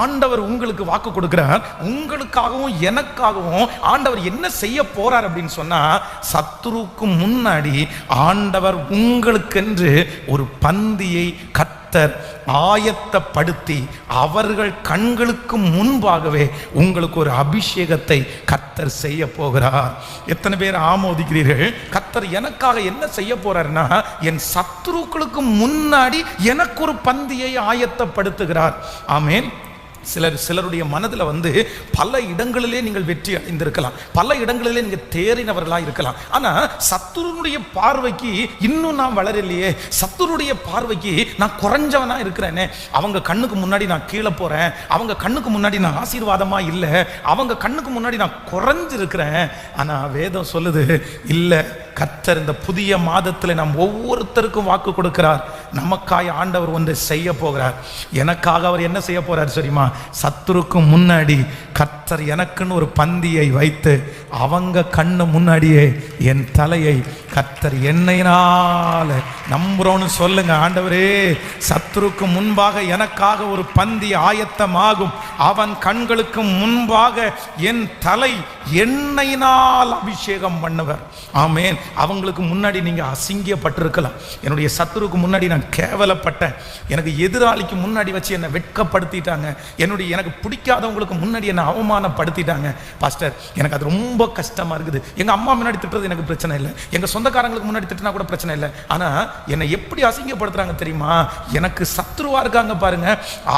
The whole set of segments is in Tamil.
ஆண்டவர் உங்களுக்கு வாக்கு கொடுக்கிறார். உங்களுக்காகவும் எனக்காகவும் ஆண்டவர் என்ன செய்ய போறார் அப்படின்னு சொன்னா, சத்துருக்கு முன்னாடி ஆண்டவர் உங்களுக்கென்று ஒரு பந்தியை கர்த்தர் ஆயத்தப்படுத்தி அவர்கள் கண்களுக்கு முன்பாகவே உங்களுக்கு ஒரு அபிஷேகத்தை கர்த்தர் செய்ய போகிறார். எத்தனை பேர் ஆமோதிக்கிறீர்கள்? கர்த்தர் எனக்காக என்ன செய்ய போறார்னா, என் சத்துருக்களுக்கு முன்னாடி எனக்கு ஒரு பந்தியை ஆயத்தப்படுத்துகிறார். ஆமென். சிலருடைய மனதில் பல இடங்களிலே நீங்கள் வெற்றி அடைந்திருக்கலாம், பல இடங்களிலே நீங்கள் தேறினவர்களாக இருக்கலாம். ஆனால் சத்துருடைய பார்வைக்கு இன்னும் நான் வளரலையே, சத்துருடைய பார்வைக்கு நான் குறைஞ்சவனா இருக்கிறேனே, அவங்க கண்ணுக்கு முன்னாடி நான் கீழே போறேன், அவங்க கண்ணுக்கு முன்னாடி நான் ஆசீர்வாதமா இல்லை, அவங்க கண்ணுக்கு முன்னாடி நான் குறைஞ்சிருக்கிறேன். ஆனால் வேதம் சொல்லுது, இல்லை, கர்த்தர் இந்த புதிய மாதத்தில் நாம் ஒவ்வொருத்தருக்கும் வாக்கு கொடுக்கிறார். நமக்காய் ஆண்டவர் ஒன்றை செய்ய போகிறார். எனக்காக அவர் என்ன செய்ய போறார் தெரியுமா? சத்துருக்கு முன்னாடி கர்த்தர் எனக்குன்னு ஒரு பந்தியை வைத்து அவங்க கண்ணு முன்னாடியே என் தலையை கர்த்தர் எண்ணெயினால நம்புறோன்னு சொல்லுங்க. ஆண்டவரே, சத்துருக்கு முன்பாக எனக்காக ஒரு பந்தி ஆயத்தமாகும், அவன் கண்களுக்கு முன்பாக என் தலை எண்ணெயினால் அபிஷேகம் பண்ணுவர். ஆமென். அவங்களுக்கு முன்னாடி நீங்க அசிங்கப்பட்டிருக்கலாம். என்னுடைய சத்துருக்கு முன்னாடி நான் கேவலப்பட்டேன், எனக்கு எதிராளிக்கு முன்னாடி வச்சு என்னை வெட்கப்படுத்திட்டாங்க, எனக்கு பிடிக்காதவங்களுக்கு முன்னாடி என்னை அவமானப்படுத்திட்டாங்க. பாஸ்டர், எனக்கு அது ரொம்ப கஷ்டமா இருக்குது. எங்க அம்மா முன்னாடி திட்டுறது எனக்கு பிரச்சனை இல்லை, எங்க சொந்தக்காரங்களுக்கு முன்னாடி திட்டினா கூட பிரச்சனை இல்லை. ஆனா என்னை எப்படி அசிங்கப்படுத்துறாங்க தெரியுமா? எனக்கு சத்துருவா இருக்காங்க பாருங்க,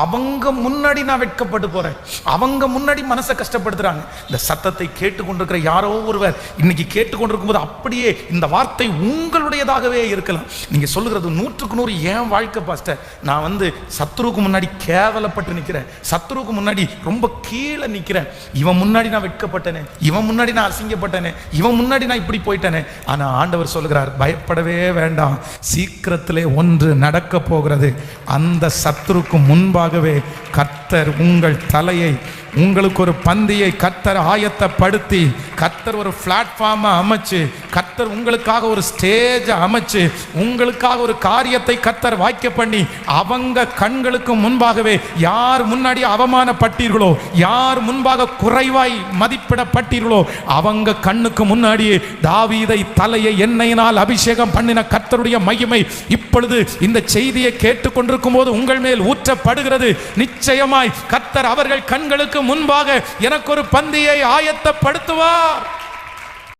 அவங்க முன்னாடி நான் வெட்கப்பட்டு போறேன், அவங்க முன்னாடி மனசை கஷ்டப்படுத்துறாங்க. இந்த சத்தத்தை கேட்டுக்கொண்டிருக்கிற யாரோ ஒருவர் இன்னைக்கு கேட்டுக்கொண்டிருக்கும் போது அப்படியே இந்த வார்த்தை உங்களுடையதாகவே இருக்கலாம். நீங்க சொல்லுகிறது 100% என் வாழ்க்கை பாஸ்டர். நான் சத்துருக்கு முன்னாடி கேவலப்பட்டு நிற்கிறேன், சத்துருக்கு முன்னாடி ரொம்ப கீழே நிற்கிறேன், இவன் முன்னாடி நான் வெட்கப்பட்டேனே, இவன் முன்னாடி நான் அசிங்கப்பட்டேனே, இவன் முன்னாடி நான் இப்படி போயிட்டேனே. ஆனா ஆண்டவர் சொல்லுகிறார், பயப்படவே வேண்டாம், சீக்கிரத்திலே ஒன்று நடக்க போகிறது. அந்த சத்துருக்கு முன்பாகவே கர்த்தர் உங்கள் தலையை, உங்களுக்கு ஒரு பந்தியை கர்த்தர் ஆயத்தப்படுத்தி, கர்த்தர் ஒரு பிளாட்ஃபார்மை அமைச்சு, கர்த்தர் உங்களுக்காக ஒரு ஸ்டேஜ் அமைச்சு, உங்களுக்காக ஒரு காரியத்தை கர்த்தர் வாய்க்க பண்ணி, அவங்க கண்களுக்கு முன்பாகவே யார் முன்னாடி அவமானப்பட்டீர்களோ, யார் முன்பாக குறைவாய் மதிப்பிடப்பட்டீர்களோ, அவங்க கண்ணுக்கு முன்னாடியே தாவீதை தலையை எண்ணெயினால் அபிஷேகம் பண்ணின கர்த்தருடைய மகிமை இப்பொழுது இந்த செய்தியை கேட்டுக்கொண்டிருக்கும் போது உங்கள் மேல் ஊற்றப்படுகிறது. நிச்சயமாய் கர்த்தர் அவர்கள் கண்களுக்கு முன்பாக எனக்கு ஒரு பந்தியை ஆயத்தப்படுத்துவார்.